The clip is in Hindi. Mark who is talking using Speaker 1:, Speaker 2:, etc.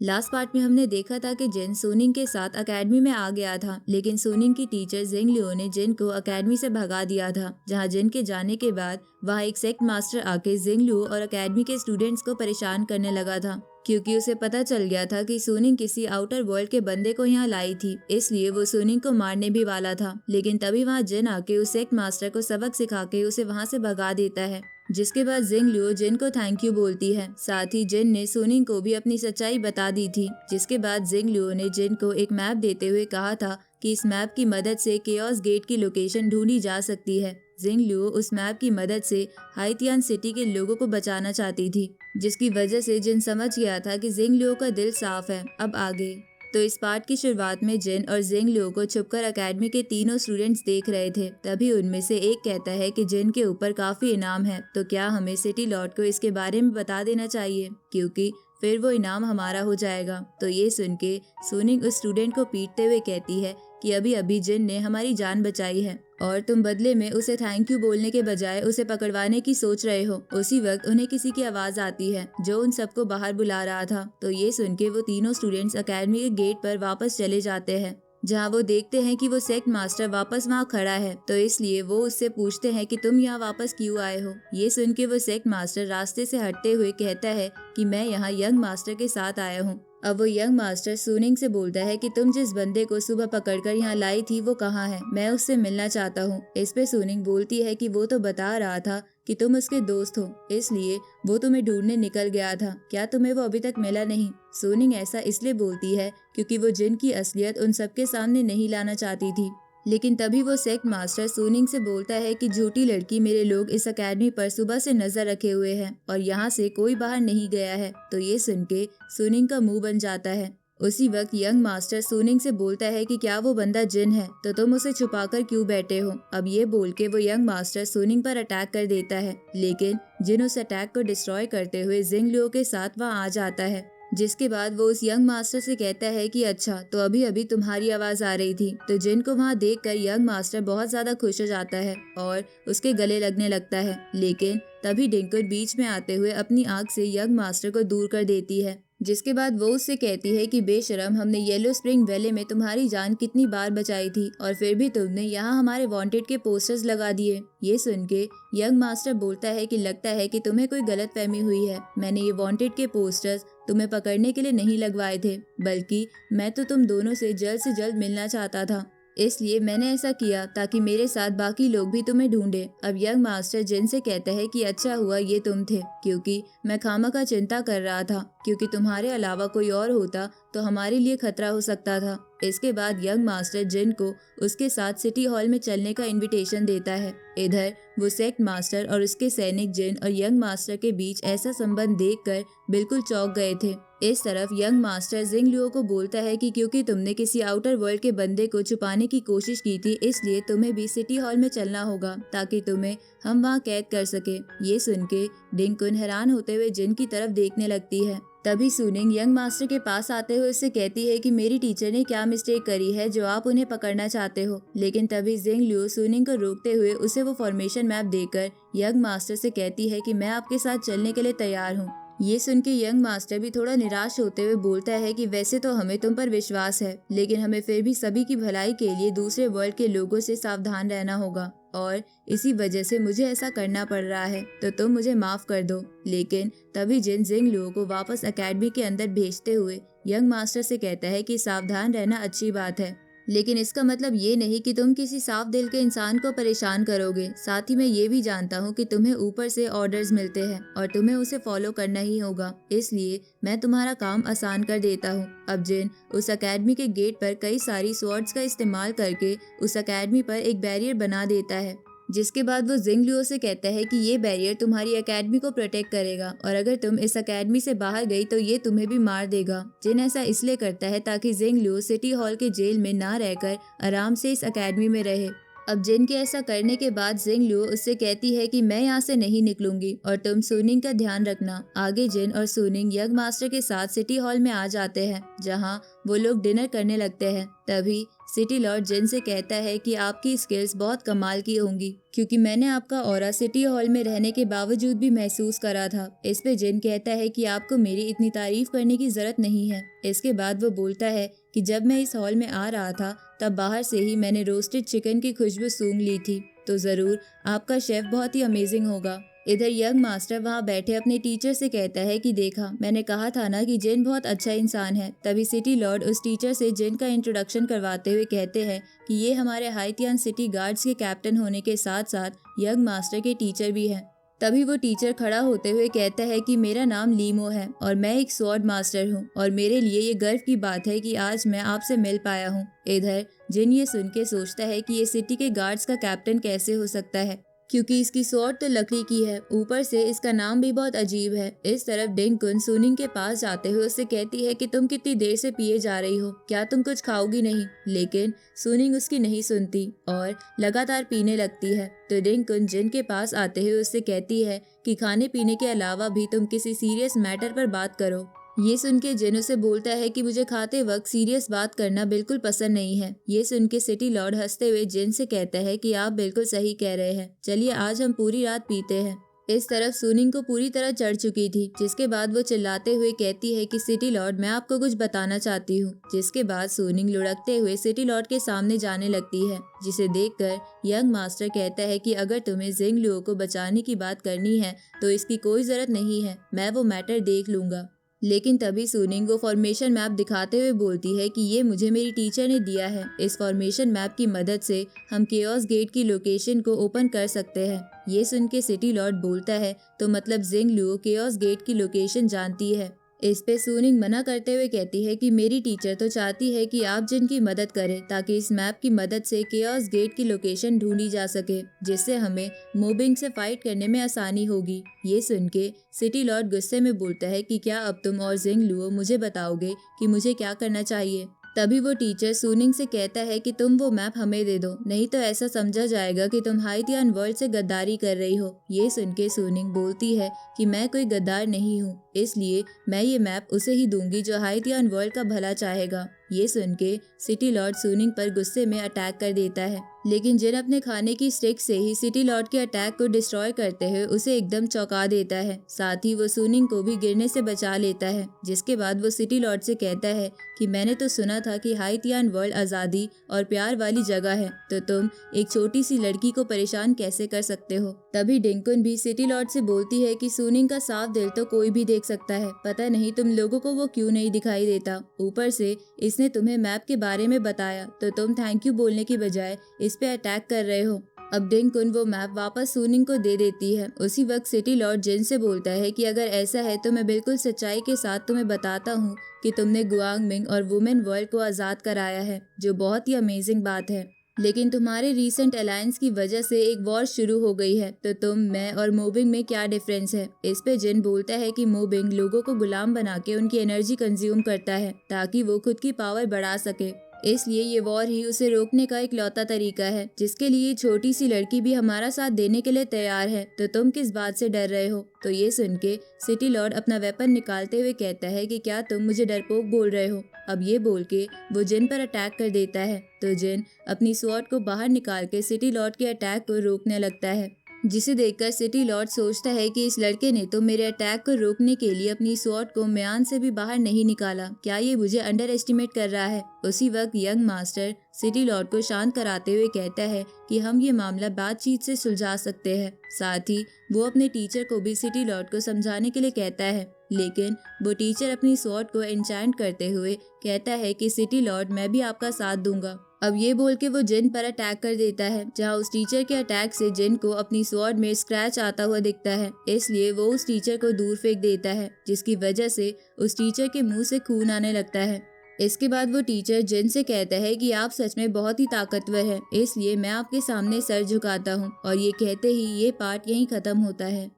Speaker 1: लास्ट पार्ट में हमने देखा था कि जिन सुनिंग के साथ एकेडमी में आ गया था, लेकिन सुनिंग की टीचर जिंग लियो ने जिन को एकेडमी से भगा दिया था, जहां जिन के जाने के बाद वहां एक सेक्ट मास्टर आके जिंग लियो और एकेडमी के स्टूडेंट्स को परेशान करने लगा था, क्योंकि उसे पता चल गया था कि सुनिंग किसी आउटर वर्ल्ड के बंदे को यहाँ लाई थी, इसलिए वो सुनिंग को मारने भी वाला था। लेकिन तभी वहाँ जिन आके उस सेक्ट मास्टर को सबक सिखा के उसे वहाँ से भगा देता है, जिसके बाद जिंग लियो जिन को थैंक यू बोलती है। साथ ही जिन ने सुनिंग को भी अपनी सच्चाई बता दी थी, जिसके बाद जिंग लियो ने जिन को एक मैप देते हुए कहा था कि इस मैप की मदद से केओस गेट की लोकेशन ढूंढी जा सकती है। जिंग लियो उस मैप की मदद से हाइतियान सिटी के लोगों को बचाना चाहती थी, जिसकी वजह से जिन समझ गया था कि जिंग लियो का दिल साफ है। अब आगे तो इस पार्ट की शुरुआत में जिन और जिंग लियो को छुपकर एकेडमी के तीनों स्टूडेंट्स देख रहे थे। तभी उनमें से एक कहता है कि जिन के ऊपर काफी इनाम है, तो क्या हमें सिटी लॉर्ड को इसके बारे में बता देना चाहिए, क्योंकि फिर वो इनाम हमारा हो जाएगा। तो ये सुन के सुनिंग उस स्टूडेंट को पीटते हुए कहती है कि अभी अभी जिन ने हमारी जान बचाई है और तुम बदले में उसे थैंक यू बोलने के बजाय उसे पकड़वाने की सोच रहे हो। उसी वक्त उन्हें किसी की आवाज आती है जो उन सबको बाहर बुला रहा था। तो ये सुन के वो तीनों स्टूडेंट्स एकेडमी के गेट पर वापस चले जाते हैं, जहाँ वो देखते हैं कि वो सेक्ट मास्टर वापस वहाँ खड़ा है। तो इसलिए वो उससे पूछते हैं कि तुम यहाँ वापस क्यों आए हो। ये सुन के वो सेक्ट मास्टर रास्ते से हटते हुए कहता है कि मैं यहाँ यंग मास्टर के साथ आया हूँ। अब वो यंग मास्टर सुनिंग से बोलता है कि तुम जिस बंदे को सुबह पकड़कर यहाँ लाई थी वो कहाँ है, मैं उससे मिलना चाहता हूँ। इस पे सुनिंग बोलती है कि वो तो बता रहा था कि तुम उसके दोस्त हो, इसलिए वो तुम्हें ढूंढने निकल गया था, क्या तुम्हें वो अभी तक मिला नहीं। सुनिंग ऐसा इसलिए बोलती है क्योंकि वो जिन की असलियत उन सबके सामने नहीं लाना चाहती थी। लेकिन तभी वो सेक्ट मास्टर सुनिंग से बोलता है कि झूठी लड़की, मेरे लोग इस एकेडमी पर सुबह से नजर रखे हुए हैं और यहाँ से कोई बाहर नहीं गया है। तो ये सुन के सुनिंग का मुंह बन जाता है। उसी वक्त यंग मास्टर सुनिंग से बोलता है कि क्या वो बंदा जिन है, तो तुम उसे छुपाकर क्यों बैठे हो। अब ये बोल के वो यंग मास्टर सुनिंग पर अटैक कर देता है, लेकिन जिन उस अटैक को डिस्ट्रॉय करते हुए जिंग लियो के साथ वहाँ आ जाता है। जिसके बाद वो उस यंग मास्टर से कहता है कि अच्छा, तो अभी अभी तुम्हारी आवाज आ रही थी। तो जिन को वहाँ देखकर यंग मास्टर बहुत ज्यादा खुश हो जाता है और उसके गले लगने लगता है। लेकिन तभी डिंकुन बीच में आते हुए अपनी आंख से यंग मास्टर को दूर कर देती है, जिसके बाद वो उससे कहती है कि बेशरम, हमने येलो स्प्रिंग वैली में तुम्हारी जान कितनी बार बचाई थी और फिर भी तुमने यहाँ हमारे वांटेड के पोस्टर्स लगा दिए। ये सुन के यंग मास्टर बोलता है कि लगता है कि तुम्हें कोई गलतफहमी हुई है, मैंने ये वांटेड के पोस्टर्स तुम्हें पकड़ने के लिए नहीं लगवाए थे, बल्कि मैं तो तुम दोनों से जल्द मिलना चाहता था, इसलिए मैंने ऐसा किया ताकि मेरे साथ बाकी लोग भी तुम्हें ढूंढे। अब यंग मास्टर जिन से कहता है कि अच्छा हुआ ये तुम थे, क्योंकि मैं खामखा चिंता कर रहा था, क्योंकि तुम्हारे अलावा कोई और होता तो हमारे लिए खतरा हो सकता था। इसके बाद यंग मास्टर जिन को उसके साथ सिटी हॉल में चलने का इनविटेशन देता है। इधर वो सेक्ट मास्टर और उसके सैनिक जिन और यंग मास्टर के बीच ऐसा संबंध देखकर बिल्कुल चौंक गए थे। इस तरफ यंग मास्टर जिंग लियो को बोलता है कि क्योंकि तुमने किसी आउटर वर्ल्ड के बंदे को छुपाने की कोशिश की थी, इसलिए तुम्हें भी सिटी हॉल में चलना होगा ताकि तुम्हें हम वहाँ कैद कर सके। ये सुन के डिंकुन हैरान होते हुए जिन की तरफ देखने लगती है। तभी सुनिंग यंग मास्टर के पास आते हुए उससे कहती है कि मेरी टीचर ने क्या मिस्टेक करी है जो आप उन्हें पकड़ना चाहते हो। लेकिन तभी जिंग लियो सुनिंग को रोकते हुए उसे वो फॉर्मेशन मैप देकर यंग मास्टर से कहती है कि मैं आपके साथ चलने के लिए तैयार हूँ। ये सुन के यंग मास्टर भी थोड़ा निराश होते हुए बोलता है कि वैसे तो हमें तुम पर विश्वास है, लेकिन हमें फिर भी सभी की भलाई के लिए दूसरे वर्ल्ड के लोगों से सावधान रहना होगा और इसी वजह से मुझे ऐसा करना पड़ रहा है, तो तुम मुझे माफ कर दो। लेकिन तभी जिन जिंग लियो को वापस एकेडमी के अंदर भेजते हुए यंग मास्टर से कहता है कि सावधान रहना अच्छी बात है, लेकिन इसका मतलब ये नहीं कि तुम किसी साफ दिल के इंसान को परेशान करोगे। साथ ही मैं ये भी जानता हूँ कि तुम्हें ऊपर से ऑर्डर्स मिलते हैं और तुम्हें उसे फॉलो करना ही होगा, इसलिए मैं तुम्हारा काम आसान कर देता हूँ। अब जिन उस एकेडमी के गेट पर कई सारी स्वॉर्ड्स का इस्तेमाल करके उस एकेडमी पर एक बैरियर बना देता है, जिसके बाद वो जिंग लियो से कहता है कि ये बैरियर तुम्हारी एकेडमी को प्रोटेक्ट करेगा और अगर तुम इस एकेडमी से बाहर गई तो ये तुम्हें भी मार देगा। जिन ऐसा इसलिए करता है ताकि जिंग लियो सिटी हॉल के जेल में ना रहकर आराम से इस एकेडमी में रहे। अब जिन के ऐसा करने के बाद जिंग लियो उससे कहती है कि मैं यहाँ से नहीं निकलूंगी और तुम सुनिंग का ध्यान रखना। आगे जिन और सुनिंग यंग मास्टर के साथ सिटी हॉल में आ जाते हैं, जहाँ वो लोग डिनर करने लगते हैं। तभी सिटी लॉर्ड जिन से कहता है कि आपकी स्किल्स बहुत कमाल की होंगी, क्योंकि मैंने आपका ऑरा सिटी हॉल में रहने के बावजूद भी महसूस करा था। इस पे जिन कहता है कि आपको मेरी इतनी तारीफ करने की जरूरत नहीं है। इसके बाद वो बोलता है कि जब मैं इस हॉल में आ रहा था तब बाहर से ही मैंने रोस्टेड चिकन की खुशबू सूंघ ली थी, तो जरूर आपका शेफ बहुत ही अमेजिंग होगा। इधर यंग मास्टर वहाँ बैठे अपने टीचर से कहता है कि देखा, मैंने कहा था ना कि जिन बहुत अच्छा इंसान है। तभी सिटी लॉर्ड उस टीचर से जिन का इंट्रोडक्शन करवाते हुए कहते हैं कि ये हमारे हाइतियान सिटी गार्ड्स के कैप्टन होने के साथ साथ यंग मास्टर के टीचर भी हैं। तभी वो टीचर खड़ा होते हुए कहता है कि मेरा नाम लीमो है और मैं एक स्वॉर्ड मास्टर हूँ और मेरे लिए ये गर्व की बात है कि आज मैं आपसे मिल पाया हूँ। इधर जिन ये सुन के सोचता है कि ये सिटी के गार्ड्स का कैप्टन कैसे हो सकता है, क्योंकि इसकी स्वॉर्ड तो लकड़ी की है, ऊपर से इसका नाम भी बहुत अजीब है। इस तरफ डिंकुन सुनिंग के पास जाते हुए उससे कहती है कि तुम कितनी देर से पिए जा रही हो, क्या तुम कुछ खाओगी नहीं? लेकिन सुनिंग उसकी नहीं सुनती और लगातार पीने लगती है। तो डिंकुन जिन के पास आते हुए उससे कहती है कि खाने पीने के अलावा भी तुम किसी सीरियस मैटर पर बात करो। ये सुन के जिन उसे बोलता है कि मुझे खाते वक्त सीरियस बात करना बिल्कुल पसंद नहीं है। ये सुन के सिटी लॉर्ड हंसते हुए जिन से कहता है कि आप बिल्कुल सही कह रहे हैं, चलिए आज हम पूरी रात पीते हैं। इस तरफ सुनिंग को पूरी तरह चढ़ चुकी थी, जिसके बाद वो चिल्लाते हुए कहती है कि सिटी लॉर्ड मैं आपको कुछ बताना चाहती हूँ। जिसके बाद सुनिंग लुढ़कते हुए सिटी लॉर्ड के सामने जाने लगती है, जिसे देखकर यंग मास्टर कहता है कि अगर तुम्हें जिंग लुओ को बचाने की बात करनी है तो इसकी कोई जरूरत नहीं है, मैं वो मैटर देख लूंगा। लेकिन तभी सुनिंग वो फॉर्मेशन मैप दिखाते हुए बोलती है कि ये मुझे मेरी टीचर ने दिया है। इस फॉर्मेशन मैप की मदद से हम केओस गेट की लोकेशन को ओपन कर सकते हैं। ये सुन के सिटी लॉर्ड बोलता है तो मतलब जिंग लुओ केओस गेट की लोकेशन जानती है। इस पे सुनिंग मना करते हुए कहती है कि मेरी टीचर तो चाहती है कि आप जिन की मदद करें ताकि इस मैप की मदद से केओस गेट की लोकेशन ढूंढी जा सके, जिससे हमें मोबिंग से फाइट करने में आसानी होगी। ये सुन के सिटी लॉर्ड गुस्से में बोलता है कि क्या अब तुम और जिंग लुओ मुझे बताओगे कि मुझे क्या करना चाहिए? तभी वो टीचर सुनिंग से कहता है कि तुम वो मैप हमें दे दो, नहीं तो ऐसा समझा जाएगा कि तुम हाइतियान वर्ल्ड से गद्दारी कर रही हो। ये सुन के सुनिंग बोलती है कि मैं कोई गद्दार नहीं हूँ, इसलिए मैं ये मैप उसे ही दूंगी जो हाइतियान वर्ल्ड का भला चाहेगा। ये सुन के सिटी लॉर्ड सुनिंग पर गुस्से में अटैक कर देता है, लेकिन जिन अपने खाने की स्टिक से ही सिटी लॉर्ड के अटैक को डिस्ट्रॉय करते हुए उसे एकदम चौंका देता है। साथ ही वो सुनिंग को भी गिरने से बचा लेता है। जिसके बाद वो सिटी लॉर्ड से कहता है कि मैंने तो सुना था कि हाइतियान वर्ल्ड आज़ादी और प्यार वाली जगह है, तो तुम एक छोटी सी लड़की को परेशान कैसे कर सकते हो? तभी डिंकुन भी सिटी लॉर्ड से बोलती है कि सुनिंग का साफ दिल तो कोई भी देख सकता है, पता नहीं तुम लोगों को वो क्यों नहीं दिखाई देता। ऊपर से इसने तुम्हें मैप के बारे में बताया तो तुम थैंक यू बोलने की बजाय इस पे अटैक कर रहे हो। अब डिंकुन वो मैप वापस सुनिंग को दे देती है। उसी वक्त सिटी लॉर्ड जिन से बोलता है कि अगर ऐसा है तो मैं बिल्कुल सच्चाई के साथ तुम्हें बताता हूँ कि तुमने गुआंगमिंग और वुमेन वर्ल्ड को आज़ाद कराया है, जो बहुत ही अमेजिंग बात है। लेकिन तुम्हारे रीसेंट अलायंस की वजह से एक वॉर शुरू हो गई है, तो तुम, मैं और मोबिंग में क्या डिफरेंस है? इस पे जिन बोलता है कि मोबिंग लोगों को गुलाम बना के उनकी एनर्जी कंज्यूम करता है ताकि वो खुद की पावर बढ़ा सके, इसलिए ये वॉर ही उसे रोकने का इकलौता तरीका है, जिसके लिए छोटी सी लड़की भी हमारा साथ देने के लिए तैयार है, तो तुम किस बात से डर रहे हो? तो ये सुन के सिटी लॉर्ड अपना वेपन निकालते हुए कहता है कि क्या तुम मुझे डरपोक बोल रहे हो? अब ये बोल के वो जिन पर अटैक कर देता है, तो जिन अपनी स्वॉर्ड को बाहर निकाल के सिटी लॉर्ड के अटैक को रोकने लगता है, जिसे देखकर सिटी लॉर्ड सोचता है कि इस लड़के ने तो मेरे अटैक को रोकने के लिए अपनी स्वॉर्ड को म्यान से भी बाहर नहीं निकाला, क्या ये मुझे अंडर एस्टिमेट कर रहा है? उसी वक्त यंग मास्टर सिटी लॉर्ड को शांत कराते हुए कहता है कि हम ये मामला बातचीत से सुलझा सकते हैं। साथ ही वो अपने टीचर को भी सिटी लॉर्ड को समझाने के लिए कहता है, लेकिन वो टीचर अपनी स्वॉर्ड को एन्चैंट करते हुए कहता है कि सिटी लॉर्ड मैं भी आपका साथ दूंगा। अब ये बोल के वो जिन पर अटैक कर देता है, जहाँ उस टीचर के अटैक से जिन को अपनी स्वॉर्ड में स्क्रैच आता हुआ दिखता है, इसलिए वो उस टीचर को दूर फेंक देता है, जिसकी वजह से उस टीचर के मुंह से खून आने लगता है। इसके बाद वो टीचर जिन से कहता है कि आप सच में बहुत ही ताकतवर हैं, इसलिए मैं आपके सामने सर झुकाता हूँ, और ये कहते ही ये पार्ट यहीं खत्म होता है।